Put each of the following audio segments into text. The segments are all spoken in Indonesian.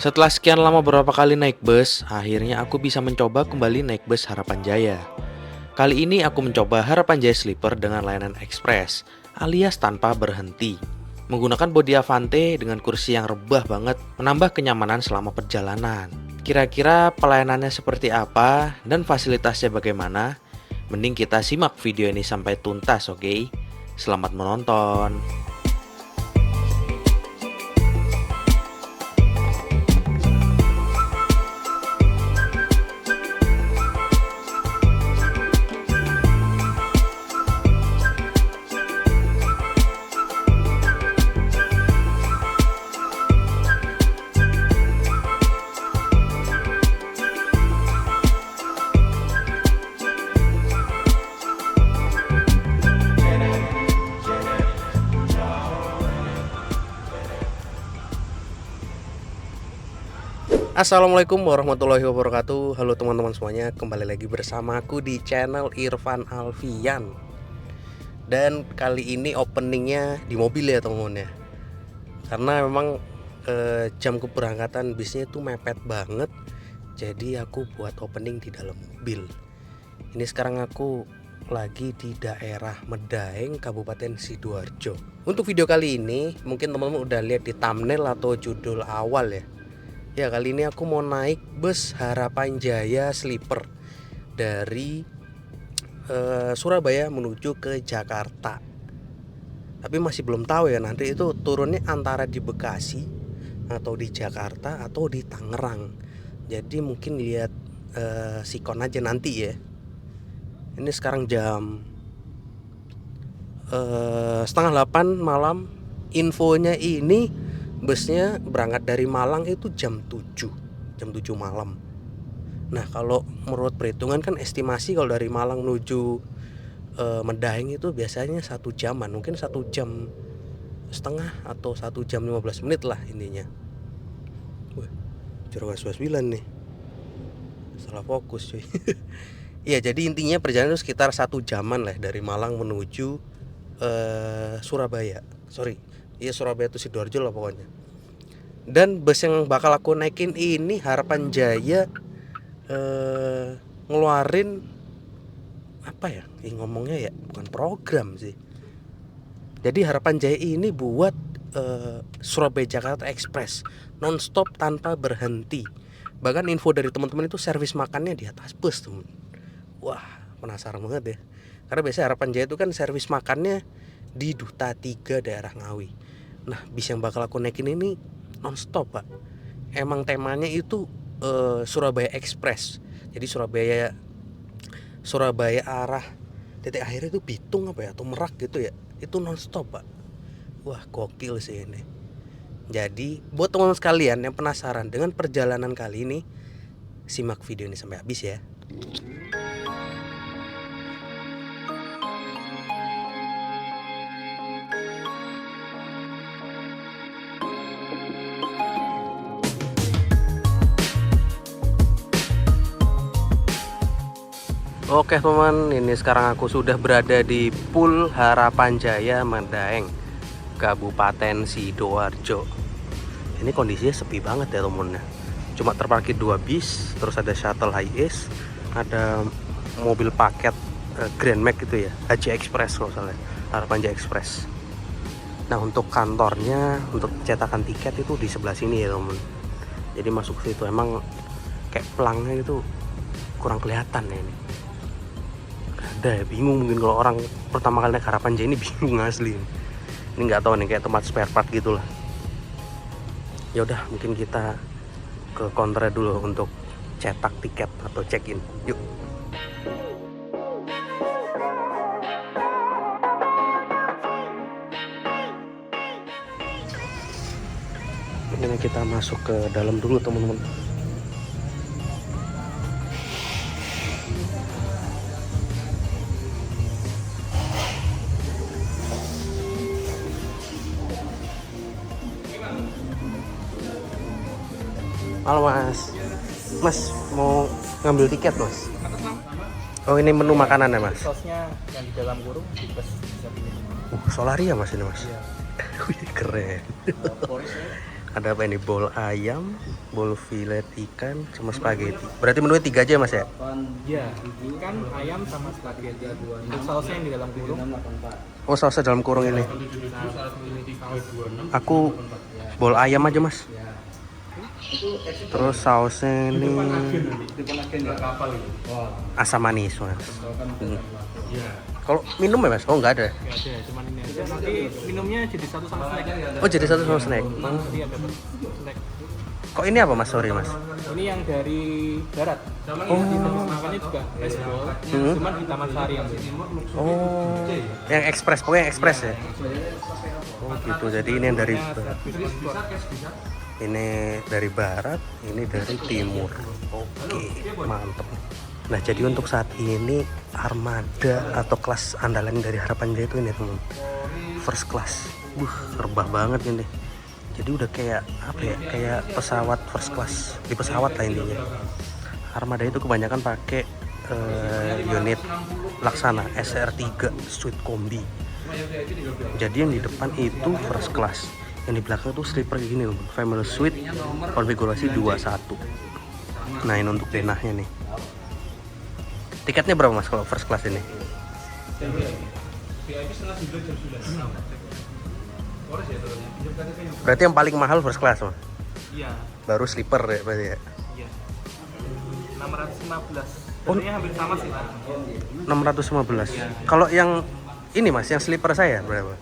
Setelah sekian lama beberapa kali naik bus, akhirnya aku bisa mencoba kembali naik bus Harapan Jaya. Kali ini aku mencoba Harapan Jaya Sleeper dengan layanan ekspres, alias tanpa berhenti. Menggunakan bodi Avante dengan kursi yang rebah banget, menambah kenyamanan selama perjalanan. Kira-kira pelayanannya seperti apa dan fasilitasnya bagaimana? Mending kita simak video ini sampai tuntas, oke? Selamat menonton. Assalamualaikum warahmatullahi wabarakatuh. Halo teman-teman semuanya, kembali lagi bersama aku di channel Irfan Alfian. Dan kali ini openingnya di mobil ya teman-teman ya. Karena memang jam keberangkatan bisnya itu mepet banget. Jadi aku buat opening di dalam mobil. Ini sekarang aku lagi di daerah Medaeng, Kabupaten Sidoarjo. Untuk video kali ini mungkin teman-teman udah lihat di thumbnail atau judul awal ya. Ya, kali ini aku mau naik bus Harapan Jaya Sleeper dari Surabaya menuju ke Jakarta. Tapi masih belum tahu ya, nanti itu turunnya antara di Bekasi atau di Jakarta atau di Tangerang. Jadi mungkin lihat sikon aja nanti ya. Ini sekarang jam 7:30 malam. Infonya ini busnya berangkat dari Malang itu jam 7 malam. Nah, kalau menurut perhitungan kan estimasi kalau dari Malang menuju Medaeng itu biasanya 1 jaman, mungkin 1,5 jam atau 1 jam 15 menit lah intinya. Wah, curang 9 nih, salah fokus cuy. Iya, jadi intinya perjalanan itu sekitar 1 jaman lah dari Malang menuju Surabaya. Surabaya itu Sidoarjo lah pokoknya. Dan bus yang bakal aku naikin ini Harapan Jaya ngeluarin apa ya? Ngomongnya ya bukan program sih. Jadi Harapan Jaya ini buat Surabaya Jakarta Express nonstop tanpa berhenti. Bahkan info dari teman-teman itu servis makannya di atas bus teman. Wah, penasaran banget ya. Karena biasanya Harapan Jaya itu kan servis makannya di Duta 3 daerah Ngawi. Nah, bis yang bakal aku naikin ini nonstop pak. Emang temanya itu Surabaya Express. Jadi Surabaya arah titik akhir itu Bitung apa ya atau Merak gitu ya. Itu nonstop pak. Wah, gokil sih ini. Jadi buat teman-teman sekalian yang penasaran dengan perjalanan kali ini, simak video ini sampai habis ya. Oke teman, ini sekarang aku sudah berada di Pool Harapan Jaya Medaeng, Kabupaten Sidoarjo. Ini kondisinya sepi banget ya teman-teman. Cuma terparkir 2 bis, terus ada shuttle HiAce, ada mobil paket Grand Max gitu ya, Haji Express kalau salah, Harapan Jaya Express. Nah, untuk kantornya, untuk cetakan tiket itu di sebelah sini ya teman. Jadi masuk situ emang kayak pelangnya itu kurang kelihatan ya ini. Ada ya, bingung mungkin kalau orang pertama kali naik Harapan Jaya ini bingung asli. Ini nggak tahu nih, kayak tempat spare part gitulah. Ya udah, mungkin kita ke counter dulu untuk cetak tiket atau check in. Yuk. Ini kita masuk ke dalam dulu teman-teman. Halo mas mau ngambil tiket mas? Oh, ini menu makanan ya mas? Sausnya yang di dalam kurung di bus bisa pilih. Solaria mas ini mas? Iya. Wih, keren. Ada apa ini? Bol ayam, bol filet ikan, sama spaghetti. Berarti menunya 3 aja mas ya? Ya, ikan, ayam sama spaghetti. Untuk sausnya yang di dalam kurung. Oh sausnya dalam kurung ini. Aku bol ayam aja mas. Terus sausnya ini asam manis mas. Kalau minum ya mas? Oh nggak ada. Nggak ada, cuman ini aja. Nanti minumnya jadi satu sama snack. Oh jadi satu sama snack. Nanti ada snack. Kok ini apa mas? Sorry mas. Ini yang dari barat. Oh. Makannya juga rice bowl, cuman di Taman Sari yang ini. Oh, yang ekspres, pokoknya ekspres ya. Oh gitu. Jadi ini yang dari barat. Ini dari barat, ini dari timur. Oke, mantep. Nah jadi untuk saat ini armada atau kelas andalan dari Harapan Jaya itu ini teman, first class. Rebah banget ini. Jadi udah kayak apa ya? Kayak pesawat first class di pesawat lah intinya. Armada itu kebanyakan pakai unit Laksana SR3 Suite Kombi. Jadi yang di depan itu first class, yang di belakang tuh sleeper kayak gini loh, family suite konfigurasi 21. Nah ini untuk denahnya nih. Tiketnya berapa mas kalau first class ini? Berarti yang paling mahal first class mas? Iya. Baru sleeper ya berarti ya? Iya. 615. Oh. Sebenarnya hampir sama sih. 615. Kalau yang ini mas, yang sleeper saya berapa?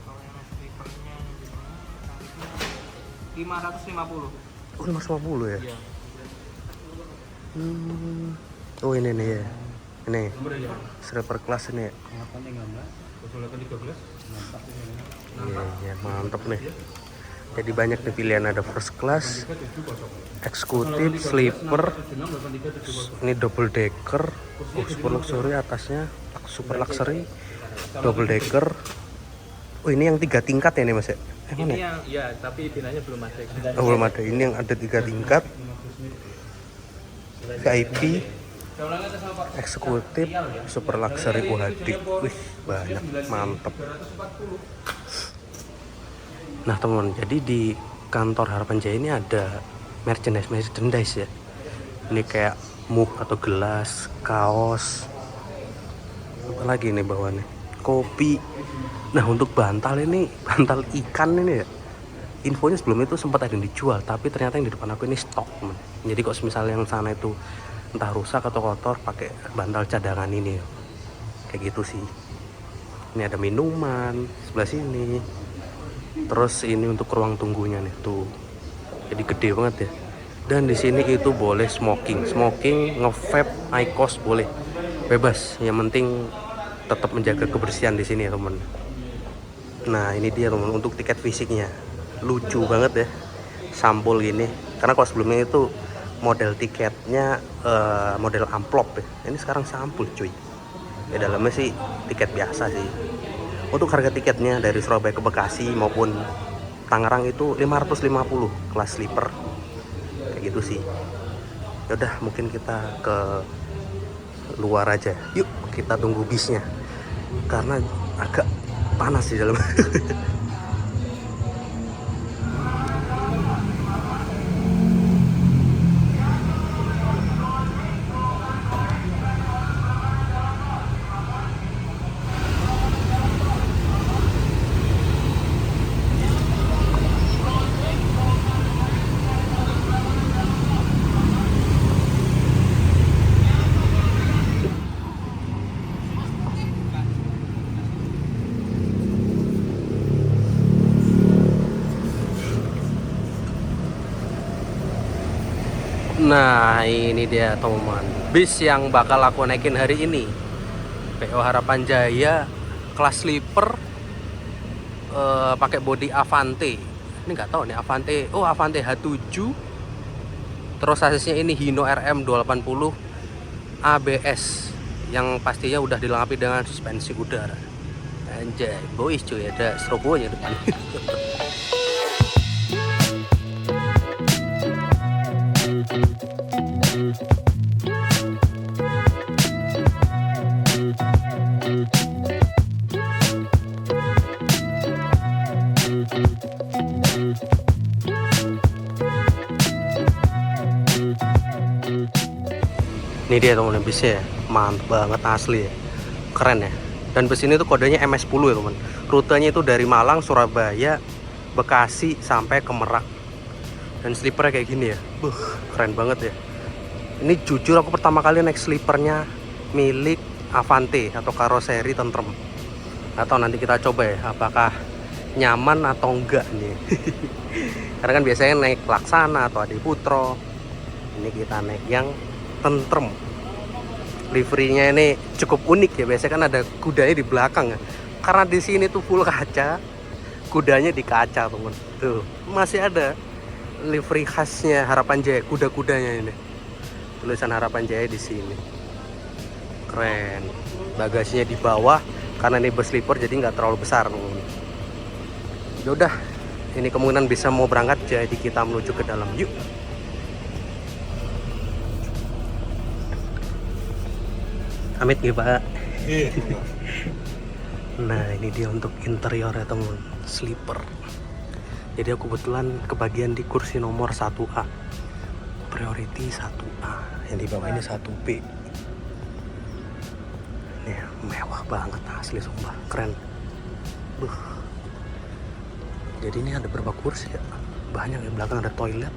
Kalau yang sleepernya 550. Oh 550 ya? Iya. Oh ini nih ya. Ini sleeper class ini ya. Iya, mantep nih. Jadi banyak nih pilihan, ada first class, eksekutif, sleeper, ini double decker, super luxury atasnya, super luxury, double decker. Oh ini yang 3 tingkat ya nih mas ya? Ini yang ya, tapi pilihannya belum ada. Oh, belum ada. Ini yang ada 3 tingkat, VIP, eksekutif, super luxury UHD. Wih banyak, mantep. Nah teman, jadi di kantor Harapan Jaya ini ada merchandise ya. Ini kayak mug atau gelas, kaos, apa lagi nih bawaannya, kopi. Nah untuk bantal ini, bantal ikan ini ya, infonya sebelum itu sempat ada yang dijual, tapi ternyata yang di depan aku ini stok teman. Jadi kok misalnya yang sana itu entah rusak atau kotor, pakai bantal cadangan ini, kayak gitu sih. Ini ada minuman sebelah sini. Terus ini untuk ruang tunggunya nih tuh, jadi gede banget ya. Dan di sini itu boleh smoking, nge-vape, IQOS boleh, bebas. Yang penting tetap menjaga kebersihan di sini ya teman. Nah ini dia teman, untuk tiket fisiknya lucu banget ya, sampul gini. Karena kalau sebelumnya itu model tiketnya model amplop ya, ini sekarang sampul cuy. Ya dalamnya sih tiket biasa sih. Untuk harga tiketnya dari Surabaya ke Bekasi maupun Tangerang itu 550 kelas sleeper. Kayak gitu sih. Yaudah mungkin kita ke luar aja. Yuk kita tunggu bisnya. Karena agak panas di dalam. Nah ini dia teman, bis yang bakal aku naikin hari ini, PO Harapan Jaya kelas sleeper, pakai bodi Avante. Ini nggak tahu nih Avante, oh Avante H7. Terus asisnya ini Hino RM 280 ABS, yang pastinya udah dilengkapi dengan suspensi udara. Anjay, boys cuy, ada strobonya depan. Ini dia teman bisnya ya, mantap banget asli ya, keren ya. Dan bus ini tuh kodenya MS10 ya teman. Rutenya itu dari Malang, Surabaya, Bekasi sampai ke Merak. Dan sleepernya kayak gini ya, keren banget ya. Ini jujur aku pertama kali naik sleepernya milik Avante atau karoseri Tentrem. Atau nanti kita coba ya, apakah nyaman atau enggak nih. Karena kan biasanya naik Laksana atau Adi Putro. Ini kita naik yang Tentrem. Liverynya ini cukup unik ya, biasanya kan ada kudanya di belakang ya. Karena di sini tuh full kaca, kudanya di kaca temen. Tuh masih ada livery khasnya Harapan Jaya, kuda-kudanya ini. Tulisan Harapan Jaya di sini. Keren. Bagasinya di bawah karena ini bus sleeper jadi nggak terlalu besar temen. Ya udah, ini kemungkinan bisa mau berangkat, jadi kita menuju ke dalam yuk. Amit nih Pak. Nah ini dia untuk interior ya teman, sleeper. Jadi aku kebetulan kebagian di kursi nomor 1A, priority 1A. Yang di bawah ini 1B. Ini mewah banget asli, sumpah keren. Jadi ini ada berapa kursi ya? Banyak ya, belakang ada toilet,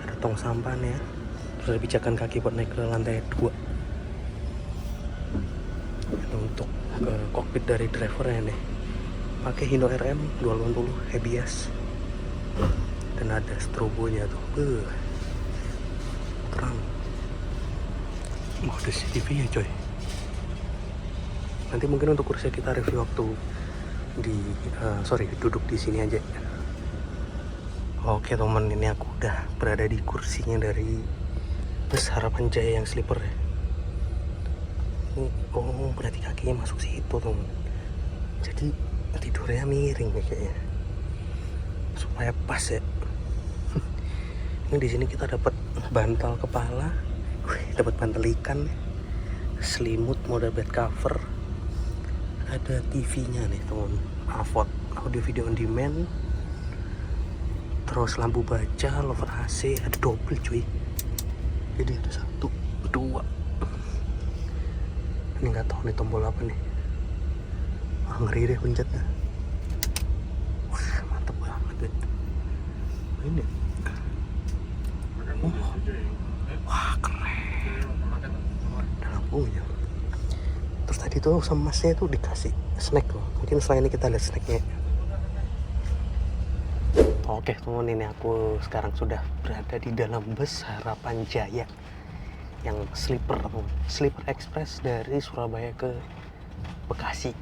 ada tong sampah nih ya. Terus ada pijakan kaki buat naik ke lantai 2. Untuk ke kokpit dari drivernya nih pakai Hino RM 280 ABS dan ada strobonya tuh, terang. Mode CCTV ya coy. Nanti mungkin untuk kursi kita review waktu di duduk di sini aja. Oke teman, ini aku udah berada di kursinya dari bus Harapan Jaya yang sleeper ya. Oh berarti kakinya masuk situ teman, jadi tidurnya miring nih kayaknya supaya pas ya. Ini di sini kita dapat bantal kepala, dapat bantal ikan, selimut mode bed cover, ada TV-nya nih teman, Avot audio video on demand, terus lampu baja, lover AC, ada double cuy, jadi ada 1, 2. Ini nggak tahu nih tombol apa nih. Ngeri deh pencetnya. Wah mantep banget deh. Ini wah keren. Ada lampunya. Terus tadi tuh sama masnya tuh dikasih snack loh. Mungkin setelah ini kita lihat snacknya. Oke teman, ini aku sekarang sudah berada di dalam bus Harapan Jaya yang sleeper express dari Surabaya ke Bekasi.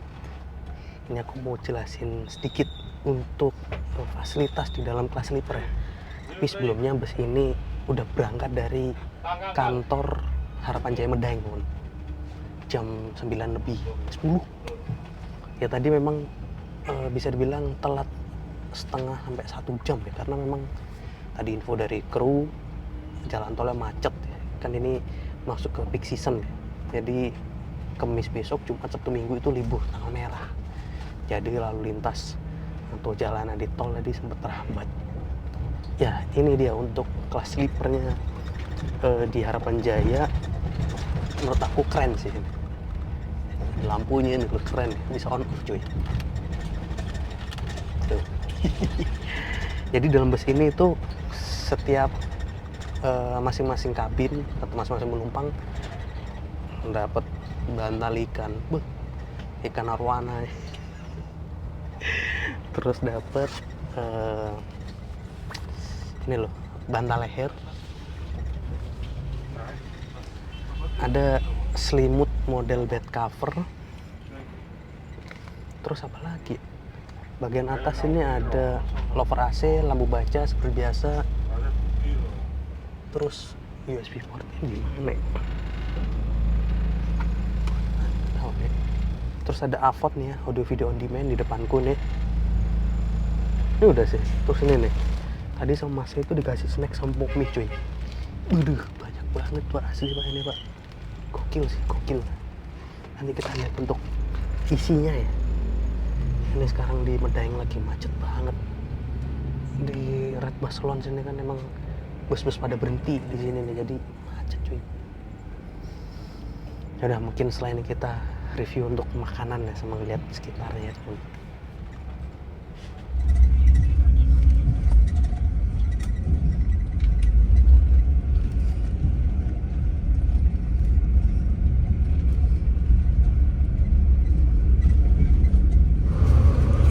Ini aku mau jelasin sedikit untuk fasilitas di dalam kelas sleeper ya. Tapi sebelumnya bus ini udah berangkat dari kantor Harapan Jaya Medaeng jam 9 lebih 10. Ya tadi memang bisa dibilang telat setengah sampai 1 jam ya, karena memang tadi info dari kru jalan tolnya macet ya. Kan ini masuk ke peak season ya. Jadi Kamis besok, Jumat, Sabtu, Minggu itu libur tanggal merah. Jadi lalu lintas atau jalanan di tol tadi sempat terhambat. Ya ini dia untuk kelas sleepernya di Harapan Jaya. Menurut aku keren sih ini. Lampunya ini keren, bisa on off cuy. Tuh. Jadi dalam bus ini itu setiap masing-masing kabin atau masing-masing penumpang dapat bantal ikan, ikan arwana. Terus dapat ini loh, bantal leher, ada selimut model bed cover. Terus apa lagi? Bagian atas ini ada lover AC, lampu baca seperti biasa. Terus USB port ini gimana ya? Tahu deh. Terus ada Avot nih ya, audio video on demand di depanku nih. Ini udah sih. Terus ini nih, tadi sama Mas itu dikasih snack sama mie cuy. Banyak banget pak, asli pak ini pak. Gokil sih, gokil. Nanti kita lihat untuk isinya ya. Ini sekarang di Medaeng lagi macet banget. Di Red Bus Lounge ini kan emang bus-bus pada berhenti di sini nih, jadi macet cuy. Ya udah, mungkin selain kita review untuk makanan ya sama lihat sekitarnya teman.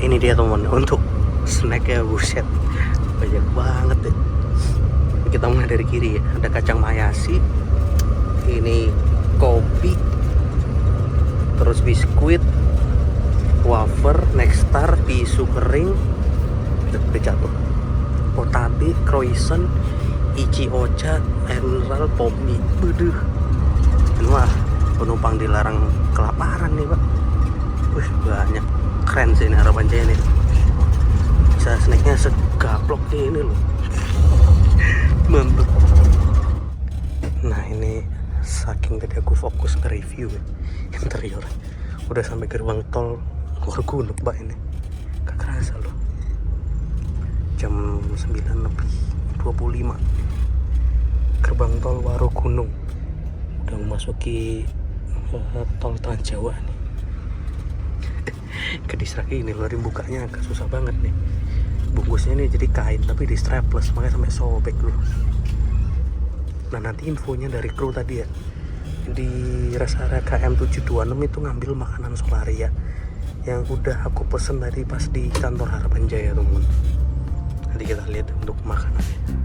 Ini dia teman, untuk snacknya buset banyak banget ya. Kita mulai dari kiri ya, ada kacang mayasi, ini kopi, terus biskuit, wafer, Nextar, tisu kering, jatuh, otabe, croissant, ichi ocha, enral, pomi. Waduh, ini mah penumpang dilarang kelaparan nih pak. Wih, banyak, keren sih ini Harapan Jaya nih. Bisa snacknya segaplok ini loh, mantap. Nah ini saking tadi aku fokus ke review ya, interior udah sampai gerbang tol Warugunung pak. Ini gak kerasa loh, jam 9:25 gerbang tol Warugunung udah memasuki tol Trans Jawa nih. Kedistrak ini luarin bukanya agak susah banget nih, bungkusnya ini jadi kain tapi di strapless makanya sampai sobek loh. Nah nanti infonya dari kru tadi ya, di rest area KM 726 itu ngambil makanan Solaria yang udah aku pesen tadi pas di kantor Harapan Jaya teman. Nanti kita lihat untuk makanannya.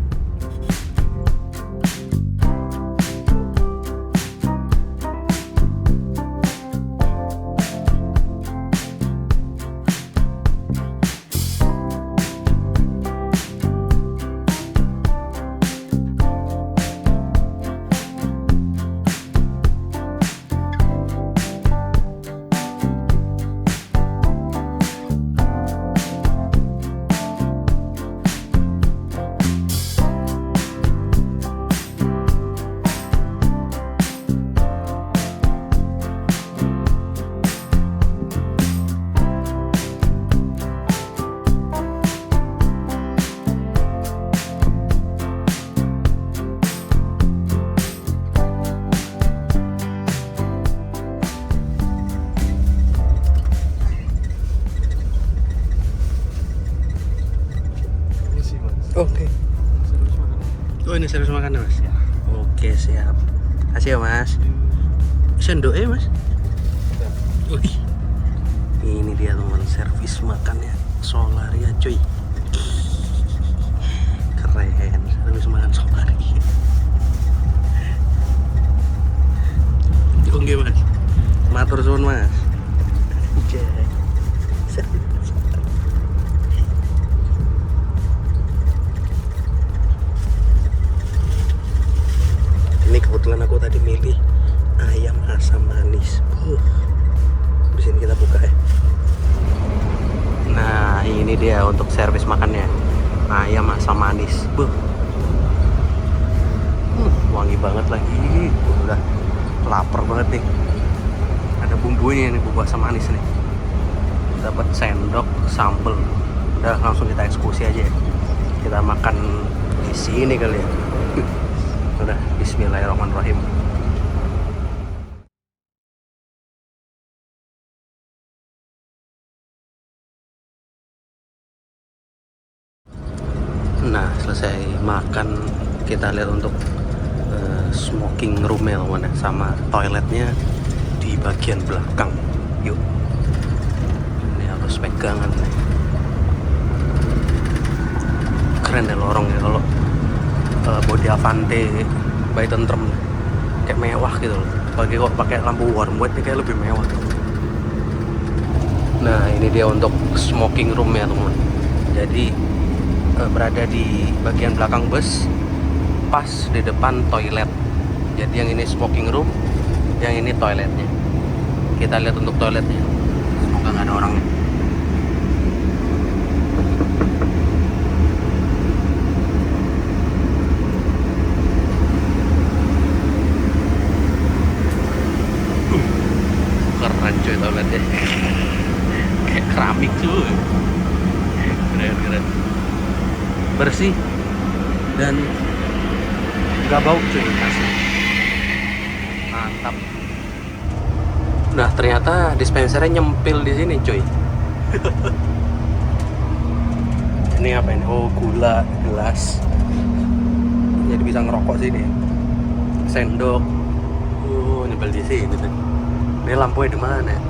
Oke. Oh ini servis makan mas? Ya. Oke siap. Kasih ya mas. Sendoknya mas? Wih. Ini dia teman, servis makannya Solaria cuy. Keren, servis makan Solaria. Oke mas. Matur suwun mas. Jai. Ini kebetulan aku tadi milih ayam asam manis. Di sini kita buka ya. Nah, ini dia untuk servis makannya. Ayam asam manis. Wangi banget lagi. Udah lapar banget nih. Ada bumbunya nih, bumbu asam manis nih. Dapat sendok, sambal. Udah langsung kita eksekusi aja ya. Kita makan di sini kali ya. Udah, bismillahirrahmanirrahim. Nah, selesai makan, kita lihat untuk smoking room-nya mana, sama toiletnya di bagian belakang. Yuk. Ini harus pegangan nih. Keren deh lorongnya kalau body Avante by tentrem, kayak mewah gitu loh. Apalagi kok pakai lampu warm white kayak lebih mewah. Nah ini dia untuk smoking room ya teman. Jadi berada di bagian belakang bus, pas di depan toilet. Jadi yang ini smoking room, yang ini toiletnya. Kita lihat untuk toiletnya. Semoga nggak ada orangnya. Keren cuy toiletnya. Kayak keramik cuy. Keren. Bersih dan nggak bau cuy, asli. Mantap. Nah ternyata dispensernya nyempil di sini cuy. Ini apa ini? Oh gula, gelas. Jadi bisa ngerokok sini. Sendok. Oh nyempil di sini tuh. Ini lampunya di mana ya?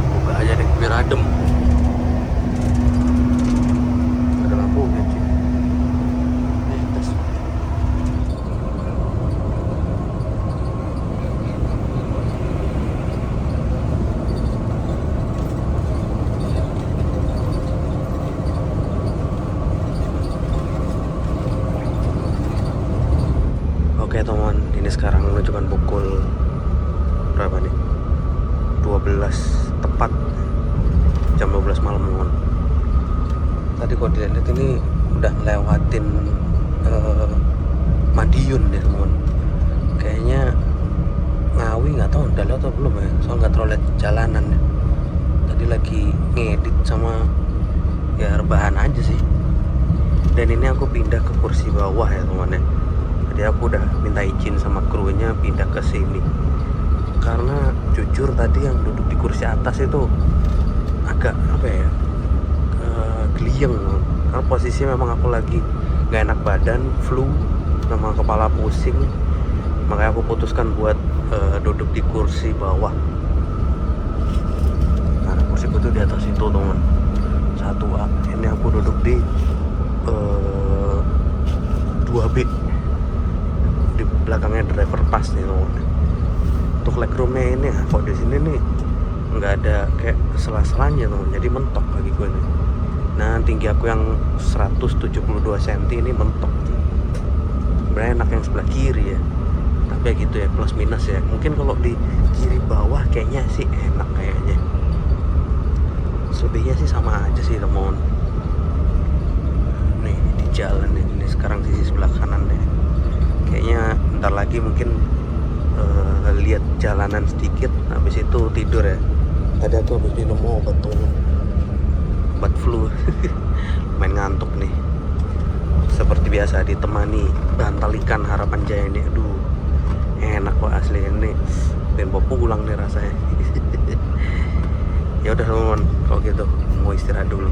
Buka aja deh biar adem. Ada lampu ya cuy. Tes. Oke teman, ini sekarang menunjukkan pukul berapa nih? 12 tepat, jam 12 malam teman. Tadi kok dilihat ini udah ngelewatin Madiun deh teman. Kayaknya Ngawi nggak tahu udah lewat atau belum ya, soalnya nggak terlalu lihat jalanan ya. Tadi lagi ngedit sama ya rebahan aja sih. Dan ini aku pindah ke kursi bawah ya teman ya. Jadi aku udah minta izin sama krunya pindah ke sini. Karena jujur tadi yang duduk di kursi atas itu agak apa ya, gelieng. Karena posisi memang aku lagi nggak enak badan, flu, sama kepala pusing. Makanya aku putuskan buat duduk di kursi bawah. Nah kursiku tuh di atas itu teman, 1A. Ini aku duduk di 2B, di belakangnya driver pas nih teman. Untuk legroomnya ini kok di sini nih nggak ada kayak sela-selanya teman, jadi mentok kaki gue nih. Nah tinggi aku yang 172 cm ini mentok. Sebenarnya enak yang sebelah kiri ya, tapi ya gitu ya, plus minus ya. Mungkin kalau di kiri bawah kayaknya sih enak kayaknya. Selebihnya sih sama aja sih teman. Nih di jalan ini sekarang sisi sebelah kanan nih. Kayaknya ntar lagi mungkin lihat jalanan sedikit, habis itu tidur ya. Tadi aku habis minum obat tuh, obat flu. Main ngantuk nih. Seperti biasa ditemani bantal ikan Harapan Jaya ini. Aduh enak kok asli ini. Pengen bawa pulang nih rasanya. Ya udah teman, kalau gitu mau istirahat dulu.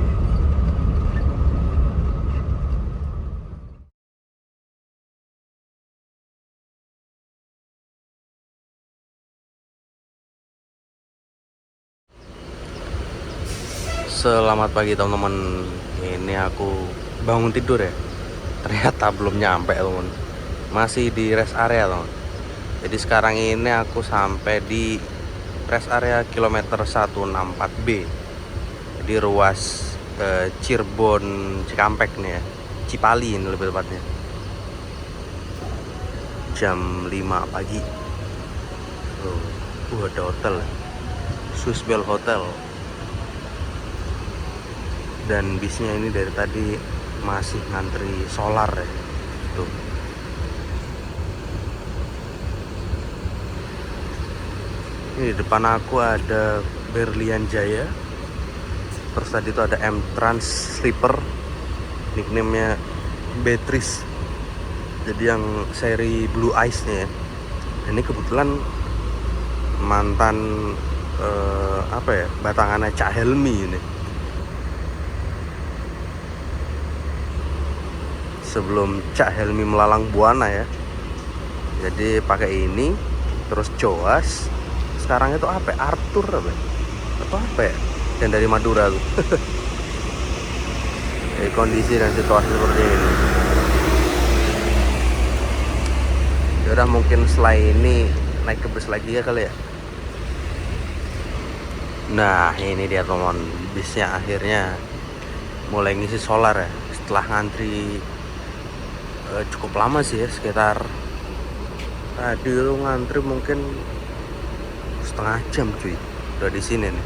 Selamat pagi teman-teman. Ini aku bangun tidur ya. Ternyata belum nyampe teman. Masih di rest area teman. Jadi sekarang ini aku sampai di rest area kilometer 164B. Jadi ruas Cirebon Cikampek nih ya. Cipali ini lebih tepatnya. Jam 5 pagi. Ada hotel. Swiss Bell Hotel. Dan bisnya ini dari tadi masih ngantri solar ya. Tuh. Ini di depan aku ada Berlian Jaya. Terus tadi itu ada M Trans Sleeper, nickname-nya Beatrice. Jadi yang seri Blue Ice nya ya. Ini kebetulan mantan batangannya Cak Helmi ini. Sebelum Cak Helmi melalang buana ya. Jadi pakai ini, terus Joas. Sekarang itu apa ya? Arthur apa ya? Atau apa ya? Yang dari Madura tuh. Jadi kondisi dan situasi seperti ini. Ya udah mungkin setelah ini naik ke bus lagi ya kali ya. Nah ini dia teman, bisnya akhirnya mulai ngisi solar ya. Setelah ngantri cukup lama sih ya, sekitar tadi lu ngantri mungkin setengah jam cuy. Udah di sini nih.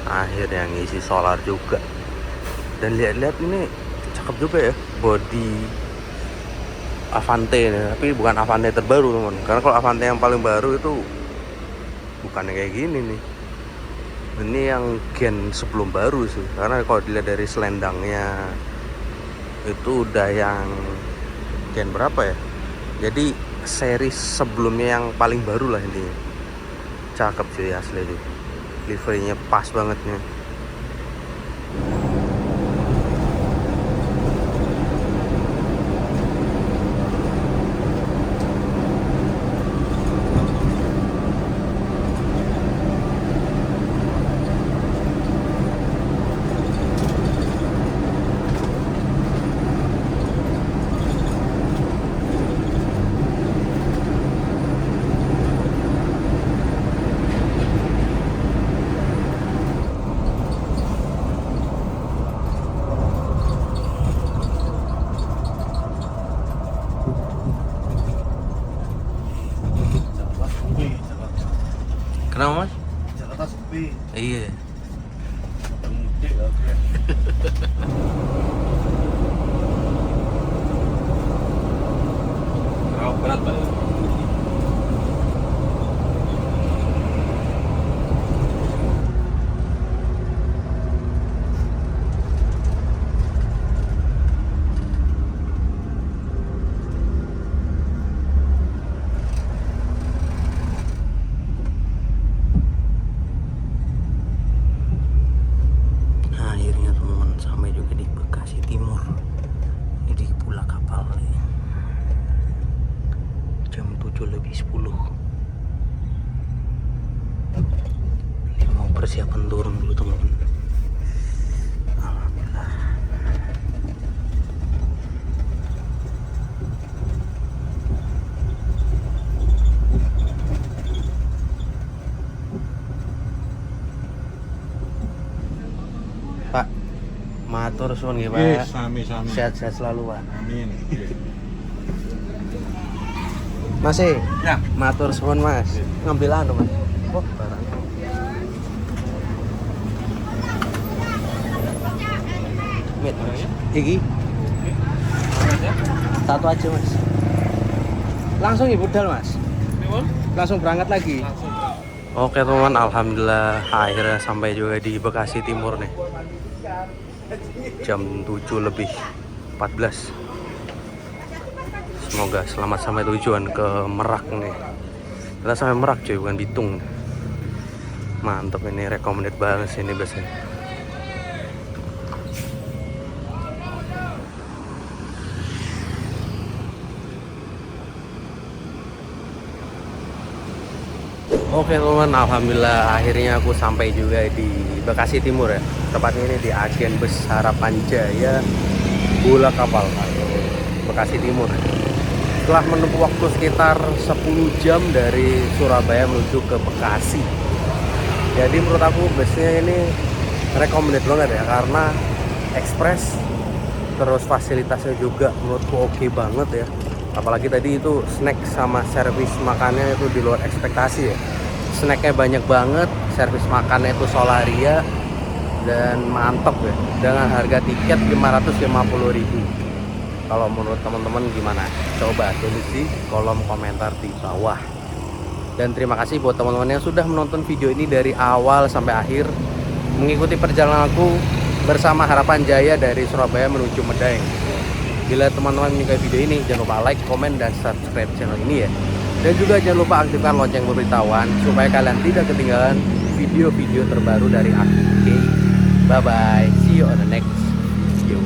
Akhirnya ngisi solar juga. Dan lihat-lihat ini cakep juga ya, body Avante nih, tapi bukan Avante terbaru teman. Karena kalau Avante yang paling baru itu bukannya kayak gini nih. Ini yang gen sebelum baru sih, karena kalau dilihat dari selendangnya itu udah yang gen berapa ya, jadi seri sebelumnya yang paling baru lah intinya. Cakep sih asli itu, liverynya pas banget nih. Kenapa mas? Jakarta sepi. Iya. Mudik ya. Terlalu berat Pak. Akhirnya teman-teman sampai juga di Bekasi Timur. Ini di Pulau Kapal nih. Jam 7:10. Ini mau persiapan turun dulu teman-teman. Alhamdulillah. Pak, matur suwun nggih, Pak. Sami-sami. Sehat-sehat selalu, Pak. Amin. Mas, Ya. matur suwun, Mas. Ngambil anu, Mas. Oh, barang. Mit, iki. Satu aja, Mas. Langsung ibu budal, Mas. Langsung berangkat lagi. Oke teman, alhamdulillah akhirnya sampai juga di Bekasi Timur nih. Jam 7:14. Semoga selamat sampai tujuan ke Merak nih. Kita sampai Merak cuy, bukan Bitung. Mantep ini, recommended banget sih ini busnya. Oke teman, alhamdulillah akhirnya aku sampai juga di Bekasi Timur ya. Tepatnya ini di agen bus Harapan Jaya Bola Kapal Bekasi Timur. Setelah menempuh waktu sekitar 10 jam dari Surabaya menuju ke Bekasi. Jadi menurut aku busnya ini recommended banget ya, karena ekspres, terus fasilitasnya juga menurutku oke banget ya. Apalagi tadi itu snack sama servis makannya itu di luar ekspektasi ya. Snacknya banyak banget, servis makannya itu Solaria, dan mantep ya, dengan harga tiket 550.000. Kalau menurut teman-teman gimana? Coba tulis di kolom komentar di bawah. Dan terima kasih buat teman-teman yang sudah menonton video ini dari awal sampai akhir, mengikuti perjalanan aku bersama Harapan Jaya dari Surabaya menuju Medaeng. Bila teman-teman menyukai video ini, jangan lupa like, komen, dan subscribe channel ini ya. Dan juga jangan lupa aktifkan lonceng pemberitahuan supaya kalian tidak ketinggalan video-video terbaru dari aku. Oke, bye bye, see you on the next video.